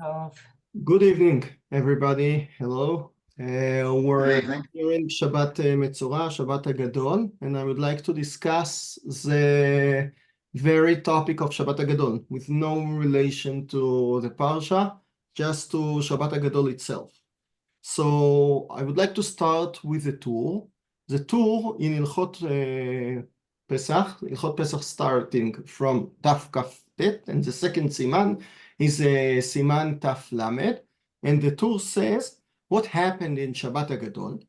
Good evening, everybody. Hello. We're Good evening. during Shabbat Metzora, Shabbat Hagadol, and I would like to discuss the very topic of Shabbat Hagadol with no relation to the Parsha, just to Shabbat Hagadol itself. So I would like to start with the tour. The tour in Ilchot Pesach starting from Taf Kaf Tet, and the second Siman is Siman Taf Lamed, and the tour says what happened in Shabbat Hagadol.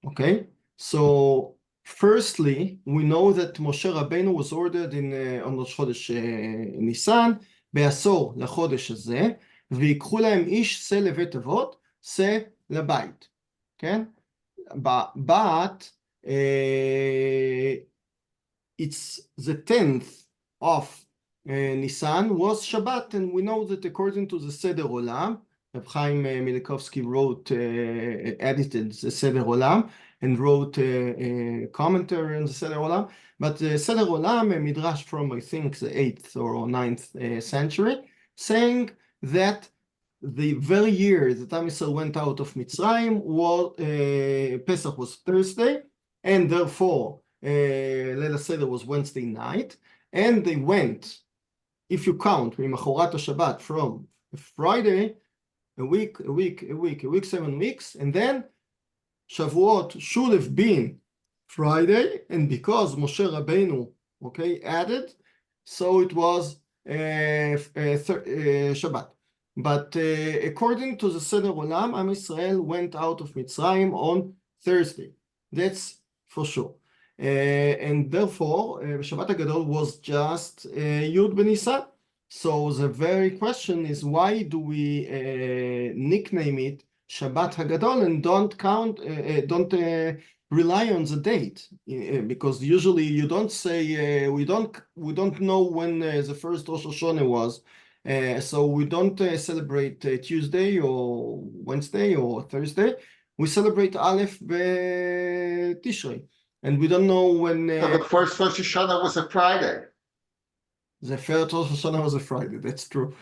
Okay, so firstly, we know that Moshe Rabbeinu was ordered on Rosh Chodesh Nisan, בעשור לחודש הזה, ויקחו להם איש שא לבית אבות, שא לבית. כן? But it's the 10th of Nisan was Shabbat, and we know that according to the Seder Olam, Reb Chaim Milikovsky wrote, edited the Seder Olam, and wrote a commentary on the Seder Olam. But the Seder Olam, a midrash from, I think, the 8th or 9th century, saying that the very year that Am Yisrael went out of Mitzrayim, Pesach was Thursday, and therefore, let us say there was Wednesday night, and they went, if you count, Mimachorat Shabbat, from Friday, a week, 7 weeks, and then Shavuot should have been Friday, and because Moshe Rabbeinu, added, so it was Shabbat. But according to the Seder Olam, Am Yisrael went out of Mitzrayim on Thursday. That's for sure. And therefore, Shabbat Hagadol was just Yud B'Nisan. So the very question is, why do we nickname it Shabbat Hagadol and don't rely on the date? Because usually you don't say we don't know when the first Rosh Hashanah was. So we don't celebrate Tuesday or Wednesday or Thursday. We celebrate Aleph Tishrei, and we don't know when. So the first Rosh Hashanah was a Friday. The first Rosh Hashanah was a Friday. That's true.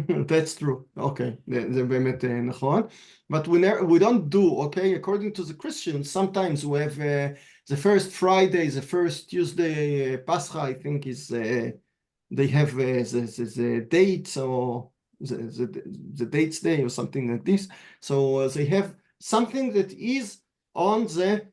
That's true. Okay, זה באמת נכון. But we don't do, according to the Christians, sometimes we have the first Friday, the first Tuesday, Pascha, I think is. They have the dates or the dates day or something like this. So they have something that is on the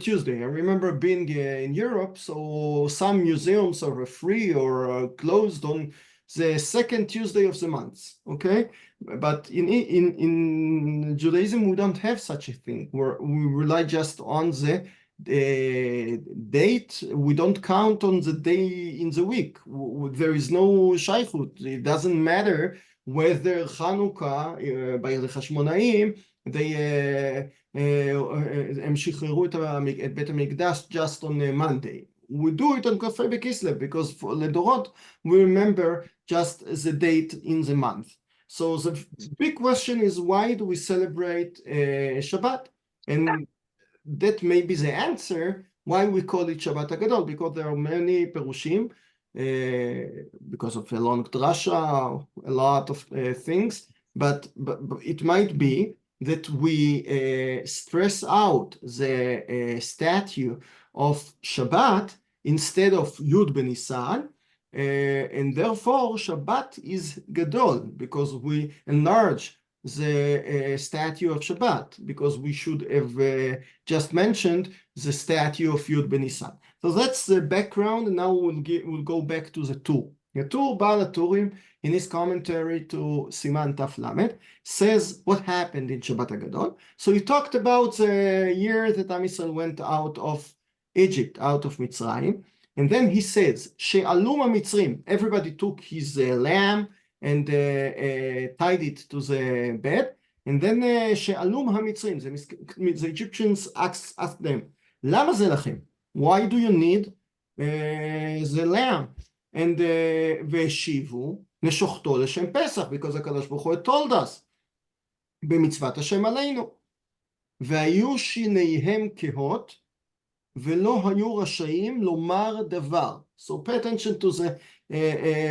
Tuesday. I remember being in Europe, so some museums are free or closed on the second Tuesday of the month. But in Judaism we don't have such a thing. We rely just on the date. We don't count on the day in the week. There is no shaykhut. It doesn't matter whether Chanukah by the Hashmonaim הם שחררו את בית המקדש just on a Monday. We do it on Kafei Bekislev because for לדורות we remember just the date in the month. So the big question is, why do we celebrate Shabbat? And that may be the answer why we call it Shabbat Hagadol, because there are many perushim, because of a long drasha, a lot of things, but it might be that we stress out the statue of Shabbat instead of Yud B'Nisan, and therefore Shabbat is Gadol, because we enlarge the statue of Shabbat, because we should have just mentioned the statue of Yud B'Nisan. So that's the background, and now we'll go back to the Tur. The Tur, Baal HaTurim, in his commentary to Siman Taf Lamed, says what happened in Shabbat Hagadol. So he talked about the year that Am Yisrael went out of Egypt, out of Mitzrayim, and then he says, She'alu HaMitzrim, everybody took his lamb and tied it to the bed, and then She'alu HaMitzrim, the Egyptians asked them, Lama ze lachem? Why do you need the lamb? And והשיבו לשוחטו לשם פסח, because הקדוש ברוך הוא told us במצוות השם עלינו. והיו שיניהם כהות ולא היו רשאים לומר דבר. So pay attention to the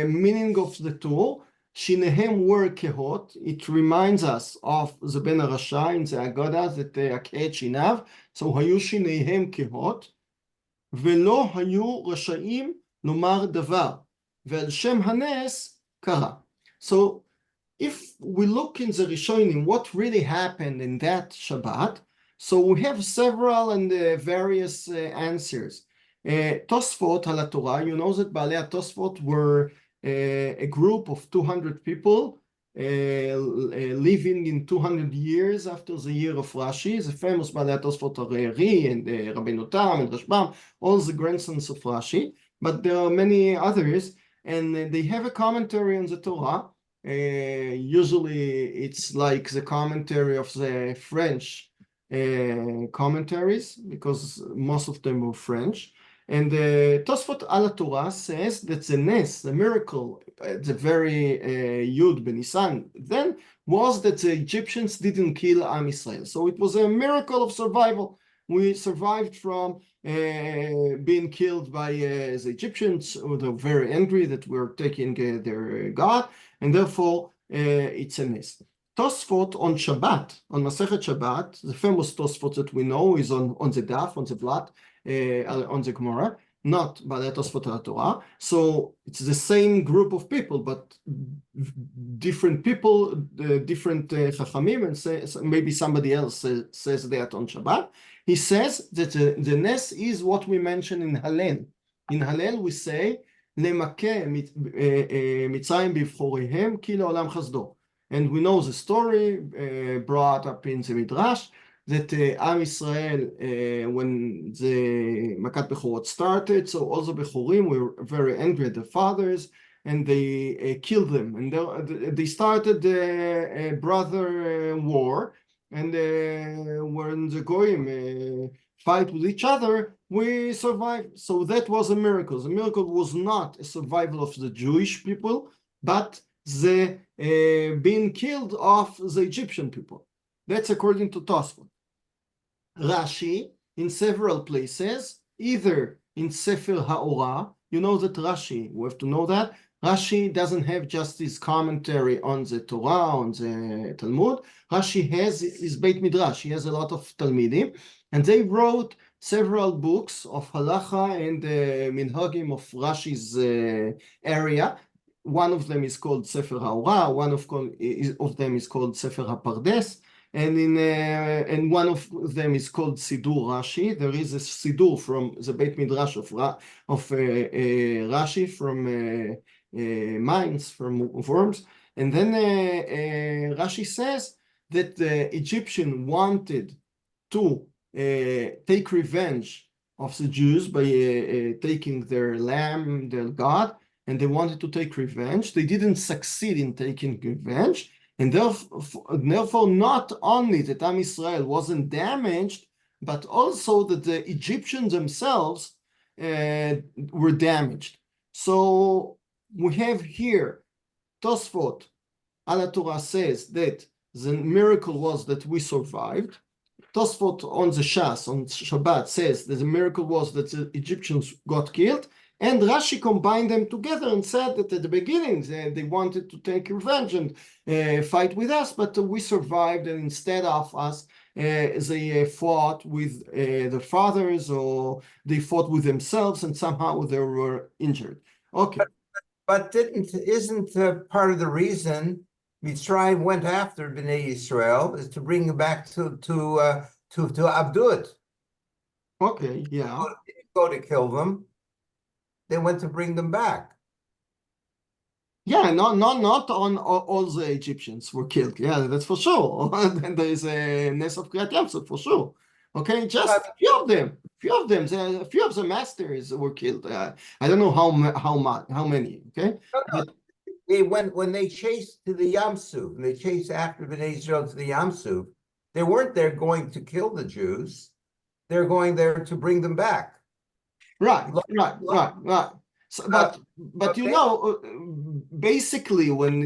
meaning of the Torah. Shinehem were kehot. It reminds us of the Ben Rasha in the Haggadah that הקהה שיניו. So היו שיניהם כהות, ולא היו רשאים לומר דבר, ועל שם הנס קרה. So if we look in the Rishonim, what really happened in that Shabbat, so we have several and various answers. Tosfot על התורה, you know that בעלי התוספות were a group of 200 people living in 200 years after the year of Rashi. The famous בעלי התוספות הרי and Rabbeinu Tam and Rashbam, all the grandsons of Rashi, but there are many others, and they have a commentary on the Torah. Usually it's like the commentary of the French commentaries, because most of them were French. And Tosfot al Torah says that the nes, the miracle, the very Yud Benisan, then was that the Egyptians didn't kill Am Israel. So it was a miracle of survival. We survived from being killed by the Egyptians, who were very angry that we were taking their God, and therefore it's a nes. Tosfot on Shabbat, on Masechet Shabbat, the famous Tosfot that we know is on the daf, on the blot, on the Gemara, not by the Tosfot al Torah. So it's the same group of people, but different people, different Chachamim, and maybe somebody else says that on Shabbat. He says that the nes is what we mention in Hallel. In Hallel we say, למכה מצרים בבחוריהם כי לעולם חסדו. And we know the story brought up in the Midrash that Am Israel, when the Makat Bechorot started, so all the Bechorim were very angry at their fathers, and they killed them. And they started a brother war, and when the Goyim fight with each other, we survived. So that was a miracle. The miracle was not a survival of the Jewish people, but the being killed of the Egyptian people. That's according to Tosfot. Rashi, in several places, either in Sefer HaOra, you know that Rashi, we have to know that, Rashi doesn't have just his commentary on the Torah, on the Talmud. Rashi has his Beit Midrash. He has a lot of Talmidim, and they wrote several books of halacha and minhagim of Rashi's area. One of them is called Sefer HaOra, one of them is called Sefer HaPardes, and one of them is called Sidur Rashi. There is a Sidur from the Beit Midrash of Rashi from Mainz, from Worms. And then Rashi says that the Egyptian wanted to take revenge of the Jews by taking their lamb, their God, and they wanted to take revenge. They didn't succeed in taking revenge, and therefore not only that Am Israel wasn't damaged, but also that the Egyptians themselves were damaged. So we have here Tosfot al Torah says that the miracle was that we survived. Tosfot on the Shas, on Shabbat, says that the miracle was that the Egyptians got killed. And Rashi combined them together and said that at the beginning they wanted to take revenge and fight with us, but we survived, and instead of us, they fought with their fathers, or they fought with themselves, and somehow they were injured. Okay. But isn't part of the reason Mitzrayim went after Bnei Israel is to bring them back to Abdut? Okay, yeah. They didn't go to kill them. They went to bring them back. Yeah, not on all the Egyptians were killed. Yeah, that's for sure. And there is a Nes of Kriyat Yamsuf for sure. Okay, just a few of them. A few of the masters were killed. I don't know how many. Okay. No. They when they chased to the Yamsuf, and they chased after Bnei Israel to the Yamsuf, they weren't there going to kill the Jews. They're going there to bring them back. Right. So, but you know, basically when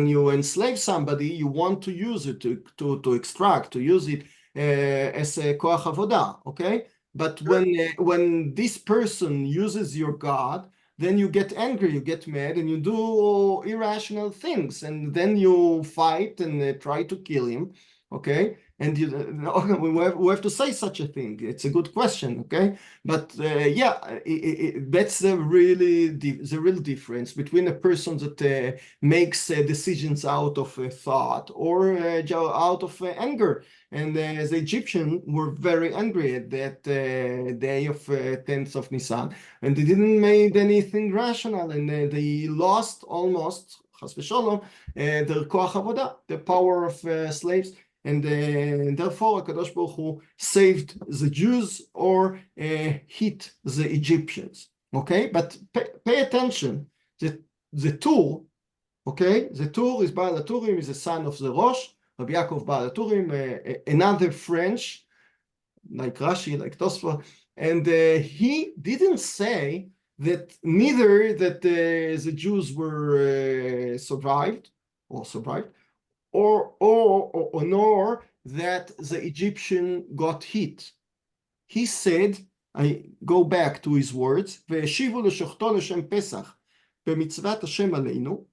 you enslave somebody, you want to use it to extract, to use it as a koach avodah, okay? But when this person uses your God, then you get angry, you get mad, and you do irrational things, and then you fight and try to kill him, okay? And we have to say such a thing. It's a good question, okay? But that's the real difference between a person that makes decisions out of thought or out of anger. And the Egyptians were very angry at that day of 10th of Nisan, and they didn't make anything rational, and they lost almost, chas v'sholom, their koach avodah, the power of slaves. And therefore, HaKadosh Baruch Hu saved the Jews or hit the Egyptians. Okay, but pay attention. The Tur, okay, the Tur is Baal HaTurim, is the son of the Rosh, Rabbi Yaakov Baal HaTurim, another French, like Rashi, like Tosfot, and he didn't say that neither that the Jews were survived, or nor that the Egyptian got hit. He said, I go back to his words, והשיבו לשוחטו לשם פסח במצוות השם עלינו,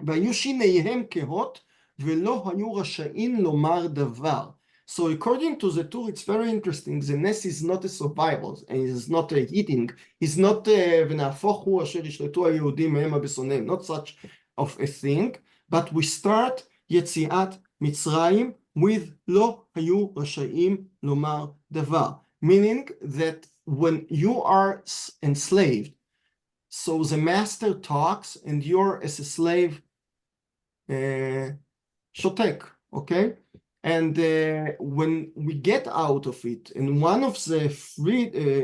והיו שיניהם כהות ולא היו רשאים לומר דבר. So according to the Tur, it's very interesting. The ness is not a survival, and it's not a eating. It's not ונהפוך הוא אשר ישלטו היהודים המה בשונאיהם, not such of a thing. But we start יציאת מצרים with לא היו רשאים לומר דבר. Meaning that when you are enslaved, so the master talks and you're as a slave shotek, okay? And when we get out of it, and one of the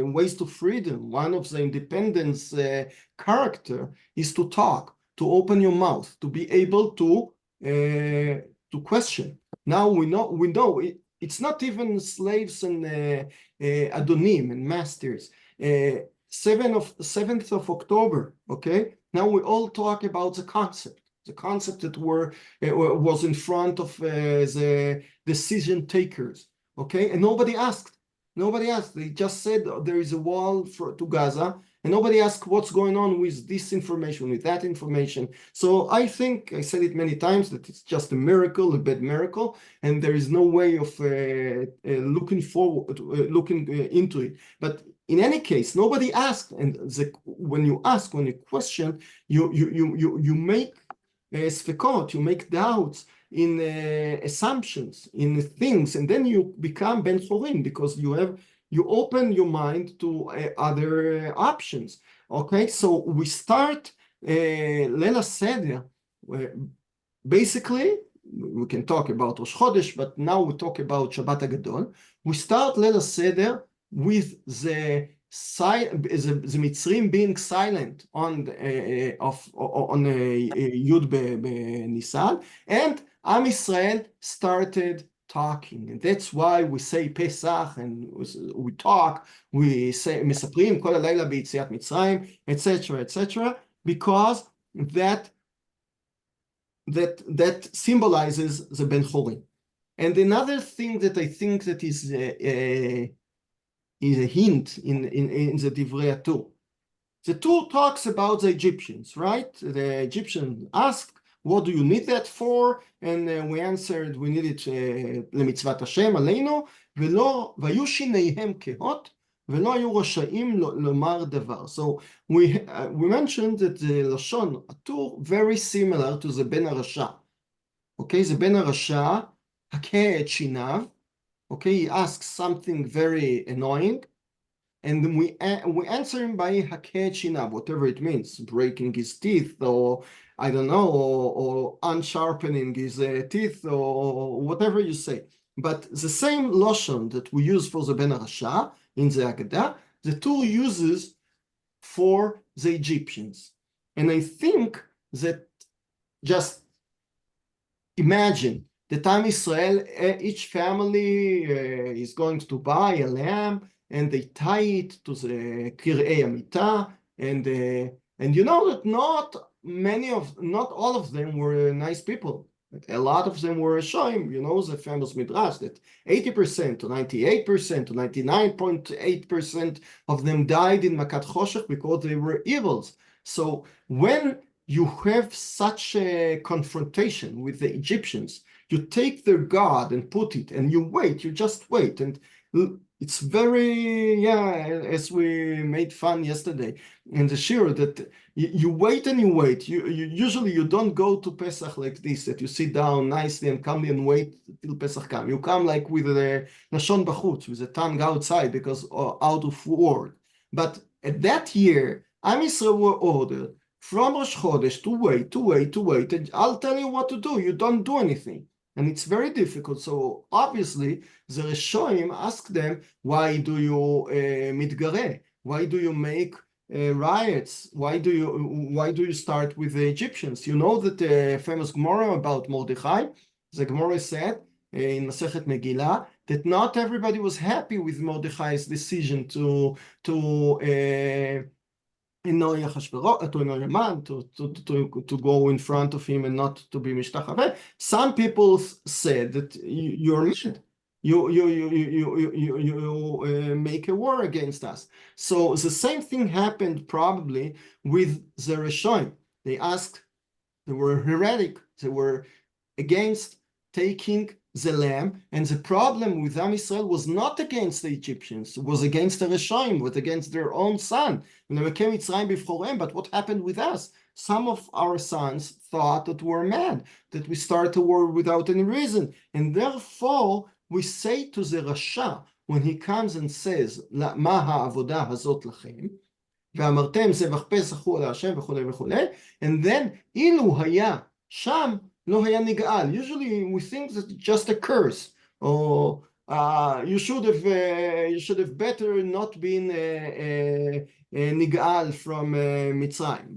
ways to freedom, one of the independence character is to talk, to open your mouth, to be able to question. Now we know it's not even slaves and adonim and masters. 7th of October, okay? Now we all talk about the concept that was in front of the decision takers, okay? And nobody asked. They just said there is a wall to Gaza, and nobody asked what's going on with this information, with that information. So I think I said it many times that it's just a miracle, a bad miracle, and there is no way of looking into it. But in any case, nobody asked, and when you question, you make sfekot, you make doubts in assumptions, in things, and then you become ben chorim because you open your mind to other options. Okay, so we start Leil HaSeder. Basically, we can talk about Rosh Chodesh, but now we talk about Shabbat Hagadol. We start Leil HaSeder with the Mitzrim being silent on Yud Nisan, and Am Yisrael started talking, and that's why we say Pesach, and we talk, we say מספרים כל הלילה ביציאת מצרים, etc., because that symbolizes the Ben Chorim. And another thing that I think that is a hint in the Divrei Tur. The Tur talks about the Egyptians, right? The Egyptian asked, what do you need that for? And we answered, we need it למצוות השם עלינו, והיו שיניהם כהות, ולא היו רשאים לומר דבר. So we mentioned that the Lashon Tur very similar to the Ben Arasha. Okay, the Ben Arasha, הכה את שיניו, okay, he asks something very annoying, and we answer him by hakeh shinav, whatever it means, breaking his teeth, or I don't know, or unsharpening his teeth, or whatever you say. But the same loshon that we use for the Ben Arasha in the Haggadah, the Tur uses for the Egyptians. And I think that, just imagine the time Israel, each family is going to buy a lamb, and they tie it to the Kir'ei Amita, and you know that not all of them were nice people. A lot of them were Rishonim. You know the famous midrash that 80% to 98% to 99.8% of them died in Makat Choshech because they were evils. So when you have such a confrontation with the Egyptians, you take their God and put it, and you just wait. And it's very, as we made fun yesterday in the Shiur, that you wait and you wait. You usually you don't go to Pesach like this, that you sit down nicely and calmly and wait till Pesach comes. You come like with a Nashon Bachutz, with a tongue outside, because out of word. But at that year, Am Yisrael were ordered from Rosh Chodesh to wait, and I'll tell you what to do. You don't do anything. And it's very difficult. So obviously, the Rishonim ask them, why do you mitgareh? Why do you make riots? Why do you start with the Egyptians? You know that the famous Gemara about Mordechai, the Gemara said in Masechet Megillah that not everybody was happy with Mordechai's decision to annoy Haman, to go in front of him and not to be mishtachaveh. Some people said that you're mad. You make a war against us. So the same thing happened probably with the Rishonim. They were heretic. They were against taking the lamb, and the problem with Am Yisrael was not against the Egyptians, it was against the Rishonim, was against their own son. But what happened with us? Some of our sons thought that we're mad, that we start a war without any reason, and therefore we say to the Rasha, when he comes and says, מה העבודה הזאת לכם? ואמרתם זבח פסח הוא להשם וכו' וכו', and then אילו היה שם לא היה נגאל. Usually we think that it's just a curse, or you should have better not been nig'al from Mitzrayim.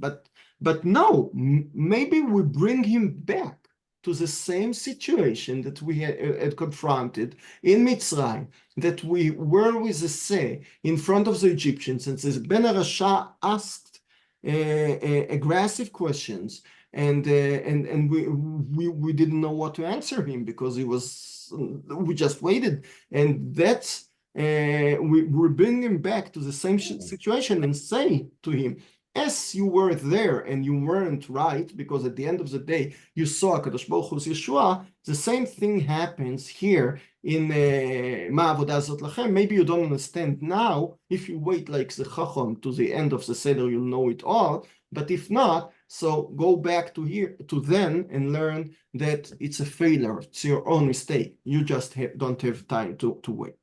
But no, maybe we bring him back to the same situation that we had confronted in Mitzrayim, that we were with the say in front of the Egyptians, and the Ben Rasha asked aggressive questions, and we didn't know what to answer him, because we just waited, and that's we bring him back to the same situation and say to him, as you were there and you weren't right, because at the end of the day you saw HaKadosh Baruch Hu's Yeshua, the same thing happens here in Ma Avodah Zot Lachem. Maybe you don't understand now. If you wait like the Chacham to the end of the Seder, you'll know it all. But if not, so go back to then and learn that it's a failure. It's your own mistake. You just don't have time to wait.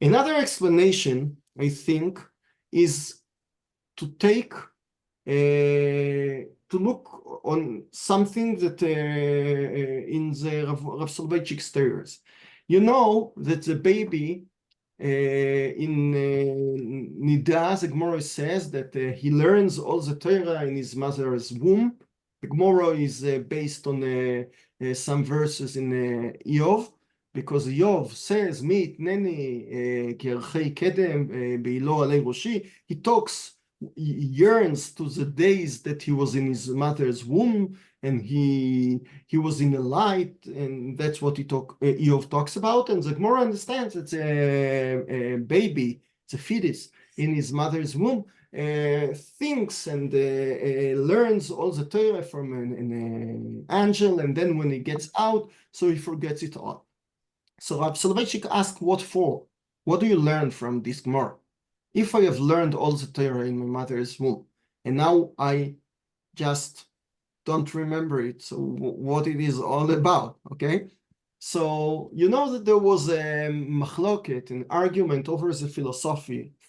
Another explanation, I think, is to take to look on something that in the Rav Soloveitchik's theories. You know that the baby in Nida, the Gemara says that he learns all the Torah in his mother's womb. The Gemara is based on some verses in Iyov, because Iyov says, "Mi itneni ki'archei kedem be'ilo alei roshi." He yearns to the days that he was in his mother's womb, and he was in the light, and that's what Iyov talks about. And the Gemara understands it's a baby, it's a fetus in his mother's womb, thinks and learns all the Torah from an angel, and then when he gets out, so he forgets it all. So Rav Soloveitchik asked, what for? What do you learn from this Gemara? If I have learned all the Torah in my mother's womb, and now I just don't remember it, so what it is all about, okay? So you know that there was a machloket, an argument over the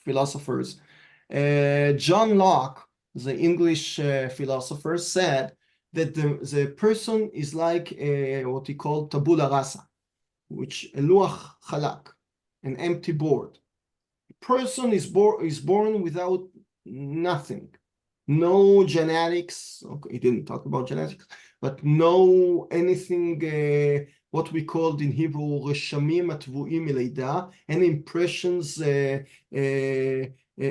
philosophers. John Locke, the English philosopher, said that the person is like what he called tabula rasa, which a luach chalak, an empty board. Person is born without nothing, no genetics. Okay, he didn't talk about genetics, but no anything. What we called in Hebrew reshamim atvuim mileida, any impressions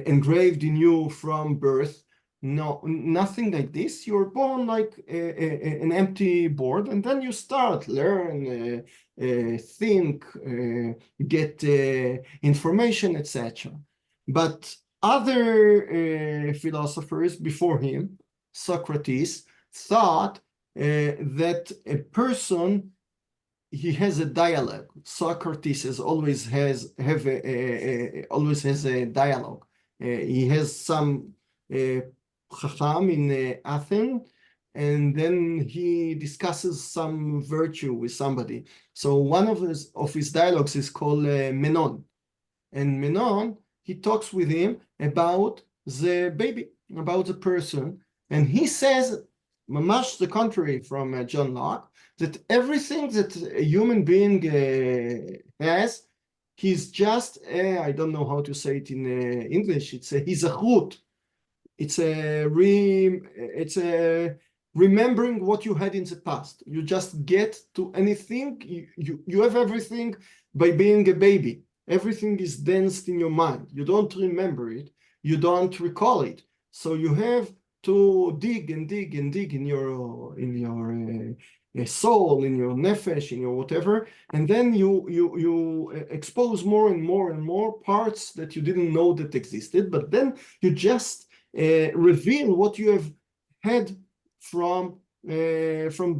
engraved in you from birth. No, nothing like this. You're born like an empty board, and then you start learn, think, get information, etc. But other philosophers before him, Socrates, thought that a person, he has a dialogue. Socrates always has a dialogue. He has some Chacham in Athens, and then he discusses some virtue with somebody. So one of his dialogues is called Menon, and Menon, he talks with him about the baby, about the person, and he says, mamash the contrary from John Locke, that everything that a human being has, he's just, I don't know how to say it in English, he's a chut. It's a remembering what you had in the past. You just get to anything, you have everything by being a baby. Everything is danced in your mind. You don't remember it, you don't recall it. So you have to dig and dig and dig in your soul, in your nefesh, in your whatever, and then you expose more and more and more parts that you didn't know that existed, but then you just reveal what you have had from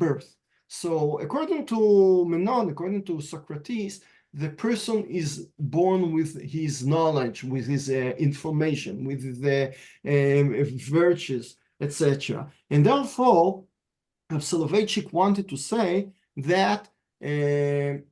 birth. So according to Menon, according to Socrates, the person is born with his knowledge, with his information, with the virtues, etc. And therefore, Soloveitchik wanted to say that the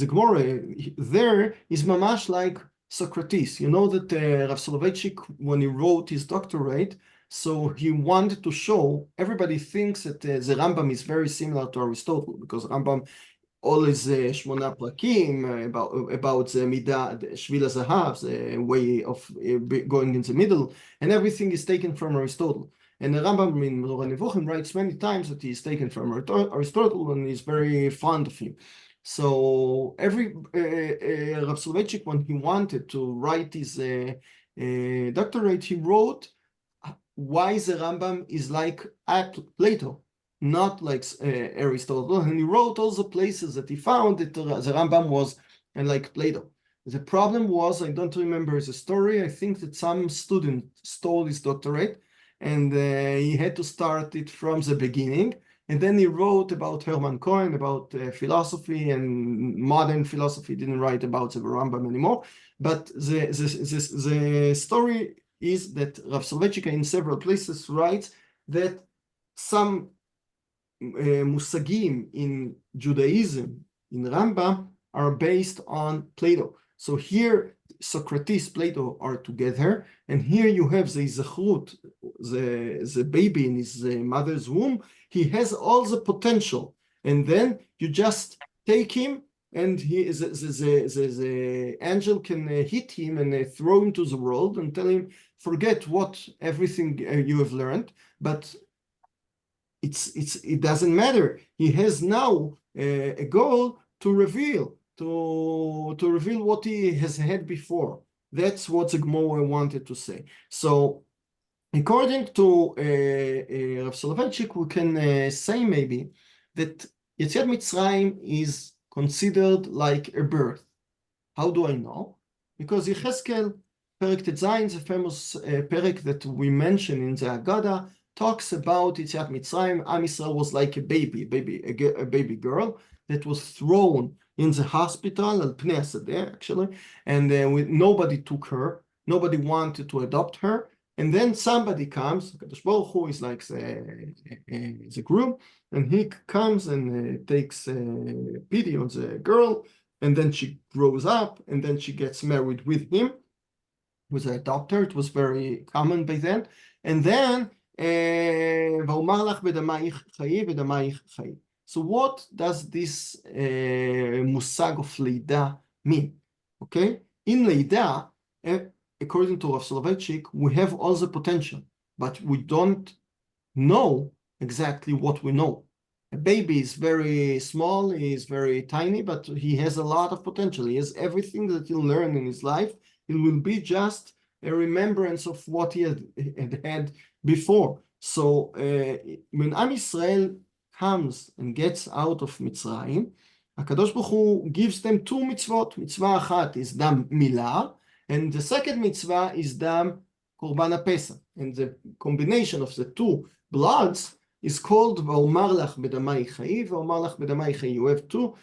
Gemara there is mamash like Socrates. You know that Rav Soloveitchik, when he wrote his doctorate, so he wanted to show, everybody thinks that the Rambam is very similar to Aristotle, because Rambam always Shmona Prakim about the Midah, the Shvil HaZahav, the way of going in the middle, and everything is taken from Aristotle. And the Rambam in Moreh Nevuchim writes many times that he is taken from Aristotle and is very fond of him. So every Rav Soloveitchik, when he wanted to write his doctorate, he wrote why the Rambam is like Plato, not like Aristotle, and he wrote all the places that he found that the Rambam was like Plato. The problem was, I don't remember the story, I think that some student stole his doctorate, and he had to start it from the beginning, and then he wrote about Hermann Cohen, about philosophy, and modern philosophy, didn't write about the Rambam anymore, but the story is that Rav Soloveitchik in several places writes that some musagim in Judaism, in Rambam, are based on Plato. So here, Socrates, Plato are together, and here you have the Zechrut, the baby in his mother's womb. He has all the potential, and then you just take him, and the angel can hit him and throw him to the world and tell him, forget everything you have learned, but it doesn't matter. He has now a goal to reveal what he has had before. That's what the Gemara wanted to say. So according to Rav Soloveitchik, we can say maybe that Yetziat Mitzrayim is considered like a birth. How do I know? Because Yechezkel, Perek Tetzayin, the famous Perek that we mentioned in the Haggadah, talks about Yetziat Mitzrayim. Am Yisrael was like a baby girl that was thrown in the hospital, Al Pnei Hasadeh, actually, and nobody took her, nobody wanted to adopt her, and then somebody comes, Kadosh Baruch Hu is like the groom, and he comes and takes pity on the girl, and then she grows up, and then she gets married with him, with a doctor. It was very common by then, and then so what does this musag of Leida mean? Okay, in Leida, according to Rav Soloveitchik, we have all the potential, but we don't know exactly what we know. A baby is very small, he is very tiny, but he has a lot of potential. He has everything that he'll learn in his life. It will be just a remembrance of what he had before. So when Am Yisrael comes and gets out of Mitzrayim, HaKadosh Baruch Hu gives them two mitzvot. Mitzvah achat is dam milah, and the second mitzvah is dam korban HaPesach. And the combination of the two bloods is called V'omar lach bedamai chai, V'omar lach bedamai chai. You have two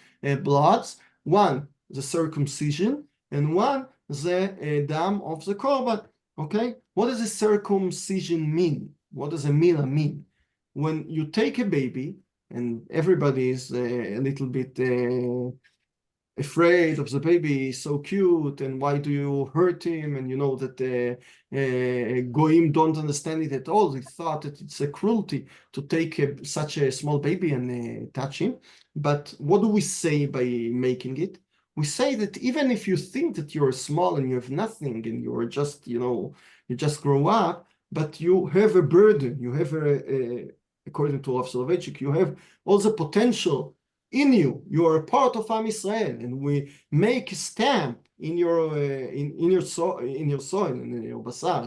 bloods, one the circumcision, and one the dam of the korban. Okay, what does the circumcision mean? What does a milah mean? When you take a baby, and everybody is a little bit afraid of the baby, he's so cute, and why do you hurt him? And you know that Goyim don't understand it at all. They thought that it's a cruelty to take such a small baby and touch him. But what do we say by making it? We say that even if you think that you're small and you have nothing and you're just, you just grow up, but you have a burden, you have according to Rav Soloveitchik, you have all the potential in you. You are a part of Am Yisrael, and we make a stamp in your soil, in your basar,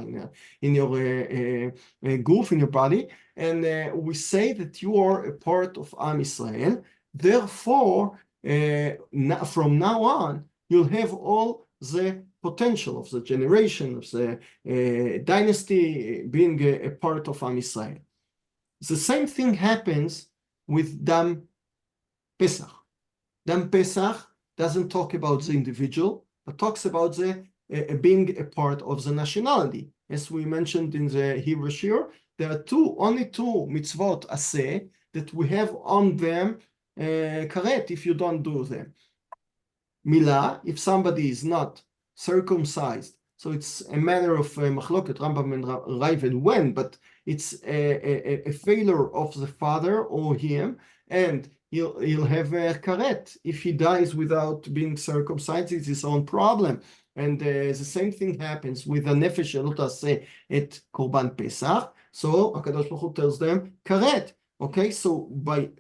in your goof, in your body, and we say that you are a part of Am Yisrael. Therefore, from now on, you'll have all the potential of the generation, of the dynasty being a part of Am Yisrael. The same thing happens with Dam Pesach. Dam Pesach doesn't talk about the individual, but talks about the being a part of the nationality. As we mentioned in the Hebrew Shiur, there are only two mitzvot aseh that we have on them karet if you don't do them. Milah, if somebody is not circumcised, so it's a matter of machloket, Rambam and Ravid when, but it's a failure of the father or him, and he'll have a karet. If he dies without being circumcised, it's his own problem. And the same thing happens with the nefesh shelo taseh et korban Pesach. So HaKadosh Baruch Hu tells them karet. Okay, so by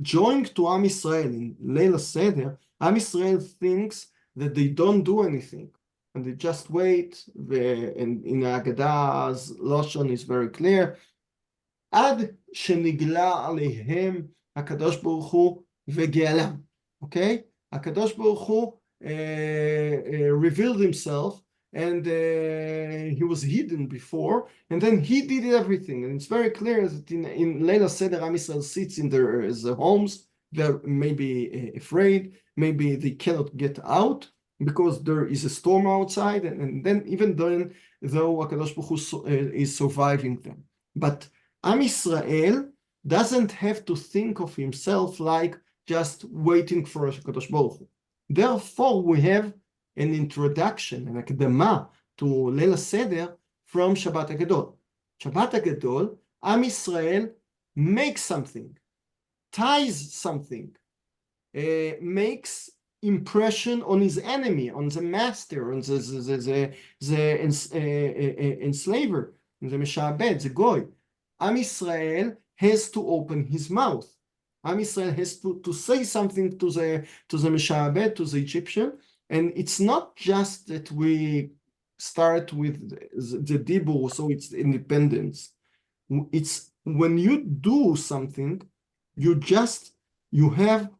joining to Am Yisrael in Leil HaSeder, Am Yisrael thinks that they don't do anything, and they just wait. And in Haggadah's Lashon is very clear. Ad shenigla alehem HaKadosh Baruch Hu vege'alam. Okay, HaKadosh Baruch Hu revealed himself, and he was hidden before, and then he did everything. And it's very clear that in Leil HaSeder, Am Yisrael sits in their homes. They're maybe afraid, maybe they cannot get out because there is a storm outside, and then even then, though HaKadosh Baruch Hu is surviving them. But Am Yisrael doesn't have to think of himself like just waiting for HaKadosh Baruch Hu. Therefore, we have an introduction, an akdama to Leil HaSeder from Shabbat Hagadol. Shabbat Hagadol, Am Yisrael makes something, ties something, makes impression on his enemy, on the master, on the enslaver, the Meshabed, the Goy. Am Yisrael has to open his mouth. Am Yisrael has to say something to the Meshabed, to the Egyptian. And it's not just that we start with the dibur, so it's independence. It's when you do something, you have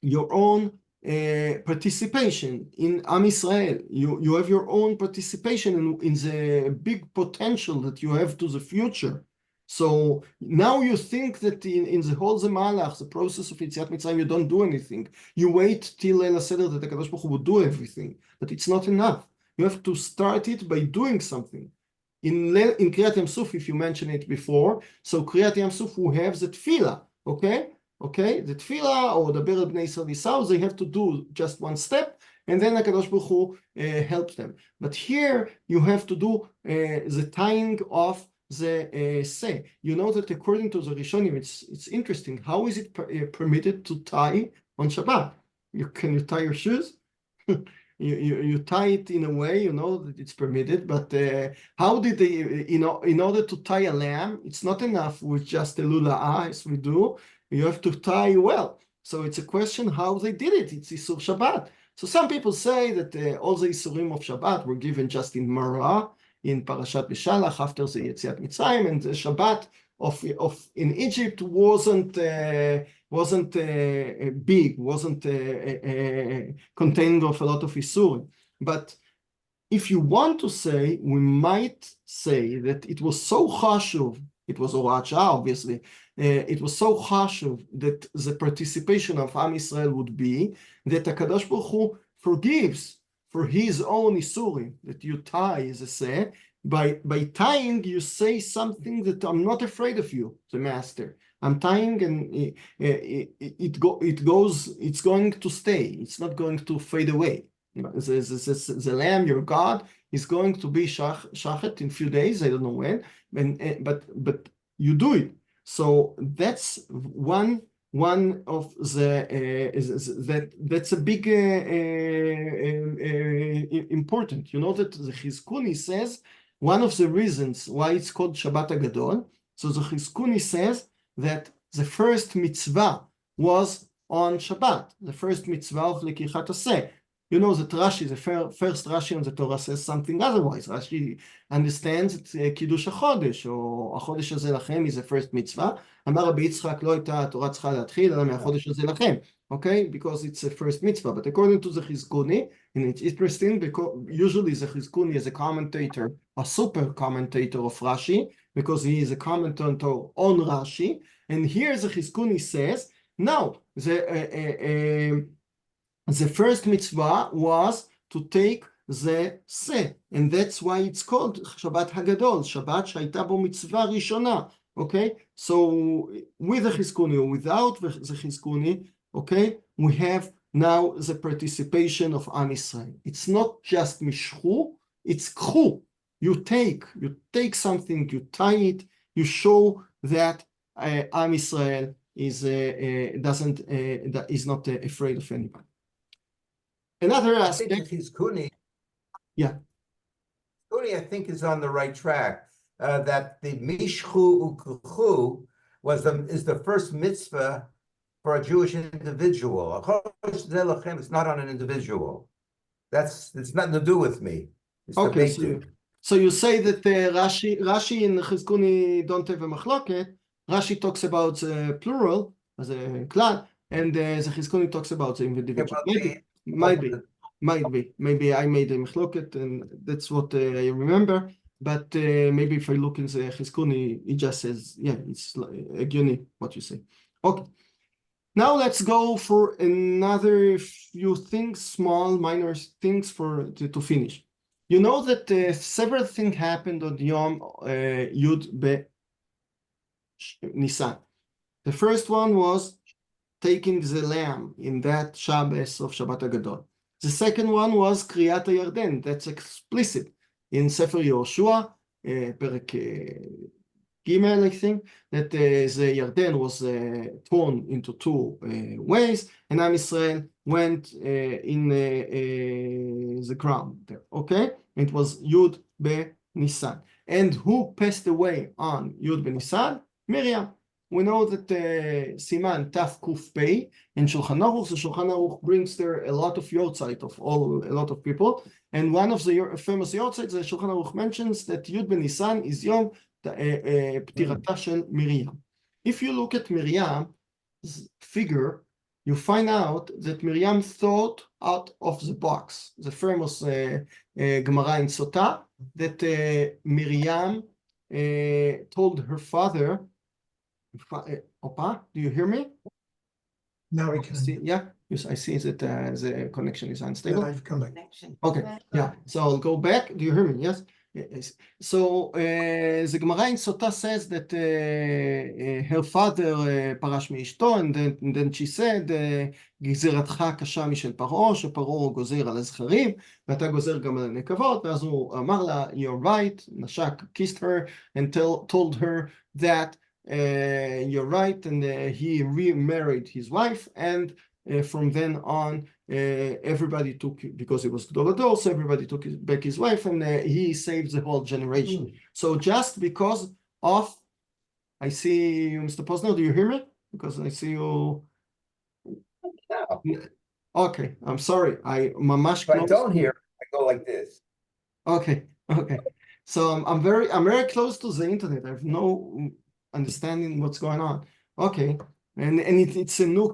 your own participation in Am Yisrael. You have your own participation in the big potential that you have to the future. So now you think that in the whole Zemalach, the process of Yetziat Mitzrayim, you don't do anything. You wait till Leil HaSeder that the HaKadosh Baruch Hu will do everything. But it's not enough. You have to start it by doing something. In Kriyat Yam Suf, if you mentioned it before, so Kriyat Yam Suf will have the tefillah, okay? The tefillah or the Ber Bnei Yisrael Yisau, they have to do just one step, and then HaKadosh Baruch Hu helps them. But here you have to do the tying of the say. You know that according to the Rishonim, it's interesting. How is it permitted to tie on Shabbat? Can you tie your shoes? you tie it in a way, you know, that it's permitted. But how did they, in order to tie a lamb, it's not enough with just a lula'ah as we do. You have to tie well. So it's a question how they did it. It's Isur Shabbat. So some people say that all the Isurim of Shabbat were given just in Marah, in Parashat Beshalach, after the Yetziat Mitzrayim, and the Shabbat of in Egypt wasn't big, wasn't contained of a lot of Isurim. But if you want to say, we might say that it was so chashuv, it was Horat Shah, obviously, it was so chashuv that the participation of Am Yisrael would be that HaKadosh Baruch Hu forgives for his own Isurim, that you tie, as I say, by tying, you say something that I'm not afraid of you, the master. I'm tying, and it's going to stay. It's not going to fade away. The lamb, your God, is going to be shachet in a few days. I don't know when, but you do it. So that's one of the that's a big important. You know that the Chizkuni says one of the reasons why it's called Shabbat Hagadol. So the Chizkuni says that the first mitzvah was on Shabbat. The first mitzvah of Lekichat Aseh. You know that Rashi, the first Rashi on the Torah, says something otherwise. Rashi understands that Kiddush HaChodesh, or HaChodesh הזה לכם, is the first mitzvah. אמר רבי יצחק, לא הייתה התורה צריכה להתחיל, אלא מהחודש הזה לכם. Okay? Because it's the first mitzvah. But according to the Chizkuni, and it's interesting, because usually the Chizkuni is a commentator, a super commentator of Rashi, because he is a commentator on Rashi. And here the Chizkuni says, no, the first mitzvah was to take the seh, and that's why it's called Shabbat Hagadol, Shabbat שהייתה בו מצווה ראשונה, okay? So with the Chizkuni or without the Chizkuni, okay, we have now the participation of Am Yisrael. It's not just mishchu, it's khu. You take something, you tie it, you show that Am Yisrael is not afraid of anybody. Another aspect, I think Chizkuni, yeah, Chizkuni, I think, is on the right track. That the Mishchu Ukuchu is the first mitzvah for a Jewish individual. It's not on an individual. It's nothing to do with me. It's okay. So you say that Rashi and Chizkuni don't have a machloket. Rashi talks about the plural as a klal, and the Chizkuni talks about the individual. Might be. Maybe I made a machloket, and that's what I remember. But maybe if I look in the Chizkuni, it just says, yeah, it's Agyoni, what you say. Okay. Now let's go for another few things, small, minor things to finish. You know that several things happened on Yom Yud Be Nisan. The first one was taking the lamb in that Shabbos of Shabbat Hagadol. The second one was Kriyat HaYarden. That's explicit in Sefer Yehoshua, Perek Gimel, I think, that the Yarden was torn into two ways, and Am Yisrael went in the ground there. Okay? It was Yud Be Nisan. And who passed away on Yud Be Nisan? Miriam. We know that Siman Taf Kuf Pei in Shulchan Aruch, the Shulchan Aruch brings there a lot of yortzeit of a lot of people, and one of the famous yortzeits, the Shulchan Aruch mentions that Yud Ben Nisan is Yom Ptirata Shel Miriam. If you look at Miriam's figure, you find out that Miriam thought out of the box. The famous Gemara in Sotah, that Miriam told her father, Opa, do you hear me? Now we can see. Yeah, yes, I see that the connection is unstable. I've come back. Okay, yeah. So I'll go back. Do you hear me? Yes. Yes. So the Gemara in Sotah says that her father parash מאשתו, and then she said, גזירתך קשה משל פרעה, שפרעה גוזר על הזכרים, ואתה גוזר גם על הנקבות, ואז הוא אמר לה, you're right, נשק, kissed her, and told her that you're right, and he remarried his wife, and from then on everybody took, because it was Gdolador, so everybody took back his wife, and he saved the whole generation. So just because of, I see you, Mr. Posner, do you hear me? Because I see you. Okay, I'm sorry. I mamash If I close. don't hear, I go like this. Okay, okay. So I'm very close to the internet. I have no understanding what's going on. Okay, and it's a new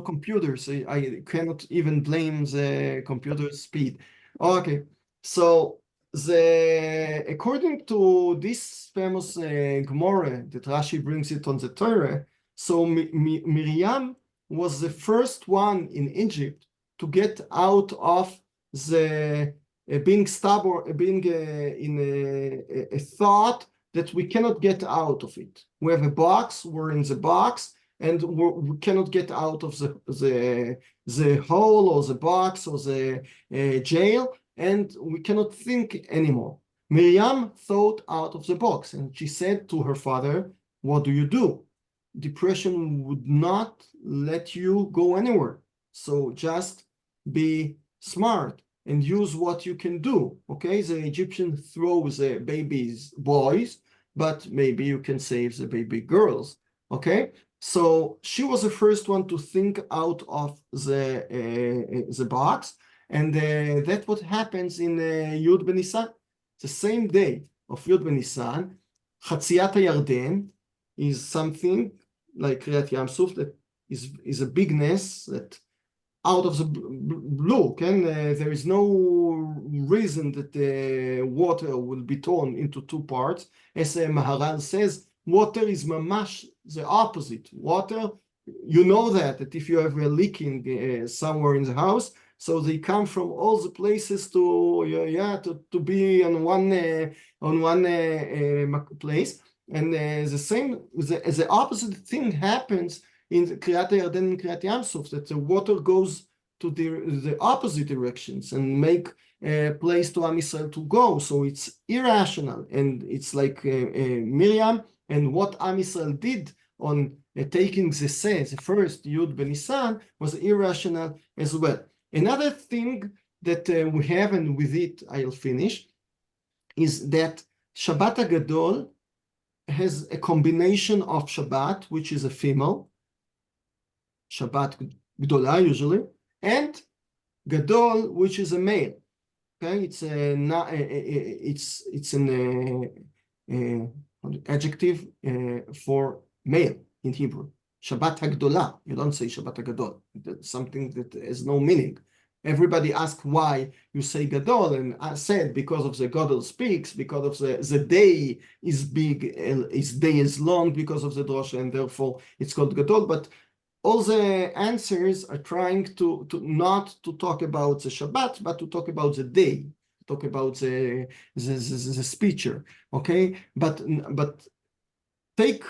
computer, so I cannot even blame the computer speed. Okay, so according to this famous Gemara that Rashi brings it on the Torah, so Miriam was the first one in Egypt to get out of the being stubborn, being in a thought that we cannot get out of it. We have a box, we're in the box, and we cannot get out of the hole or the box or the jail, and we cannot think anymore. Miriam thought out of the box, and she said to her father, what do you do? Depression would not let you go anywhere. So just be smart and use what you can do. Okay, the Egyptian throws the babies, boys, but maybe you can save the baby girls. Okay, so she was the first one to think out of the box, and that's what happens in Yud B'Nisan. The same day of Yud B'Nisan, Chatziat HaYarden is something like Kriyat Yam Suf that is a bigness that out of the blue, there is no reason that the water will be torn into two parts. As Maharal says, water is mamash the opposite. Water, you know that if you have a leaking somewhere in the house, so they come from all the places to be on one place, and the opposite thing happens in the Kriyat Yarden and Kriyat Yam Suf, that the water goes to the opposite directions and make a place to Am Yisrael to go. So it's irrational, and it's like Miriam and what Am Yisrael did on taking the first Yud B'Nisan was irrational as well. Another thing that we have, and with it I'll finish, is that Shabbat Hagadol has a combination of Shabbat, which is a female, Shabbat Gdola usually, and Gadol, which is a male. Okay, it's an adjective for male in Hebrew. Shabbat Hagdola. You don't say Shabbat Hagadol. That's something that has no meaning. Everybody asks why you say Gadol, and I said because of the Gadol speaks, because of the day is big, its day is long because of the drosha, and therefore it's called Gadol. But all the answers are trying to not to talk about the Shabbat, but to talk about the day, talk about the speecher. Okay, but take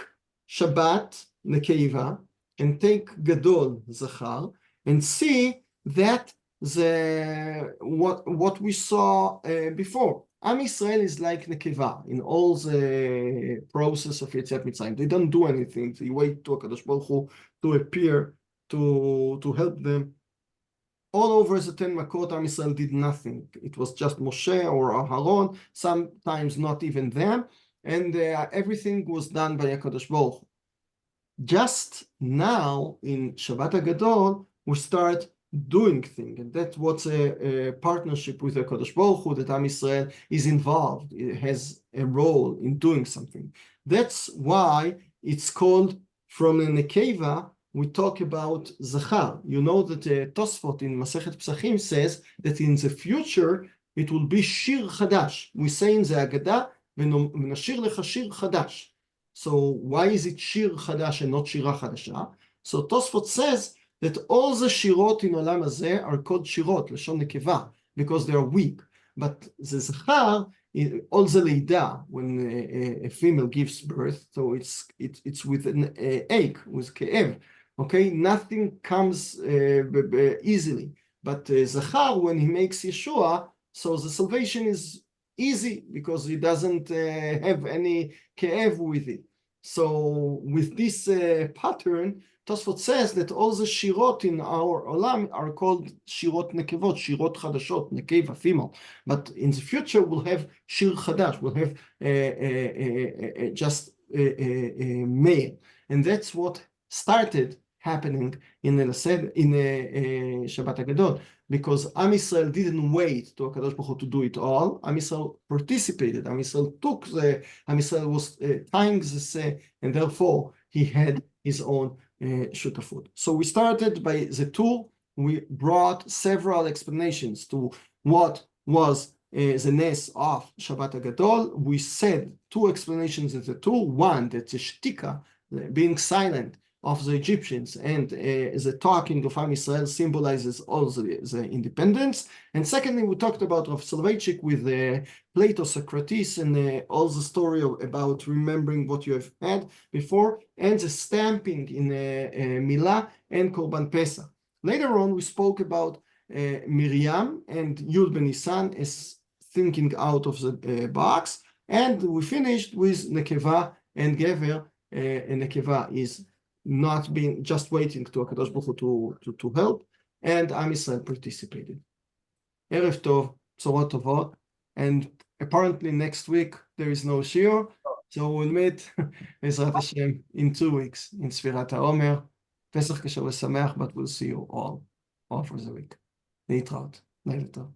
Shabbat Nekeva and take Gadol Zachar and see that what we saw before. Am Yisrael is like Nekeva in all the process of Yetziat Mitzrayim. They don't do anything. They wait to HaKadosh Baruch Hu to appear to help them. All over the 10 Makot, Am Yisrael did nothing. It was just Moshe or Aharon, sometimes not even them, and everything was done by HaKadosh Baruch Hu. Just now in Shabbat Hagadol, we start doing things, and that's what's a partnership with the HaKadosh Baruch Hu, that Am Yisrael is involved. It has a role in doing something. That's why it's called, from a Nekeva, we talk about Zachar. You know that Tosfot in Masechet Pesachim says that in the future it will be Shir Chadash. We say in the Haggadah, V'nashir lecha Shir Chadash. So why is it Shir Chadash and not Shira Chadasha? So Tosfot says that all the Shirot in Olam Hazeh are called Shirot, Lashon Nekeva, because they are weak. But the Zachar, all the Leida, when a female gives birth, so it's with an ache, with Ke'ev. Okay, nothing comes easily. But Zachar, when he makes Yeshua, so the salvation is easy because he doesn't have any Ke'ev with it. So with this pattern, Tosfot says that all the Shirot in our Olam are called Shirot Nekevot, Shirot Chadashot, Nekeva, female. But in the future, we'll have Shir Chadash, we'll have just male. And that's what started happening in Shabbat Hagadol, because Am Yisrael didn't wait to HaKadosh Baruch Hu to do it all. Am Yisrael participated. Am Yisrael Am Yisrael was tying the seh, and therefore he had his own shutafut. So we started by the tool. We brought several explanations to what was the nes of Shabbat Hagadol. We said two explanations in the tool. One, that the shtika, being silent of the Egyptians, and the talking of Am Yisrael symbolizes also the independence. And secondly, we talked about Rav Soloveitchik with Plato, Socrates, and all the story about remembering what you have had before, and the stamping in Milah and Korban Pesach. Later on, we spoke about Miriam and Yud Ben Nisan as thinking out of the box, and we finished with Nekeva and Gever. And Nekeva is not being just waiting to HaKadosh Baruch Hu to help, and Am Yisrael participated. Erev Tov, Bsorot Tovot, and apparently next week there is no Shiur, so we'll meet Ezrat Hashem in 2 weeks in Sfirat HaOmer. Pesach Kasher V'Sameach, but we'll see you all for the week. להתראות. לילה טוב.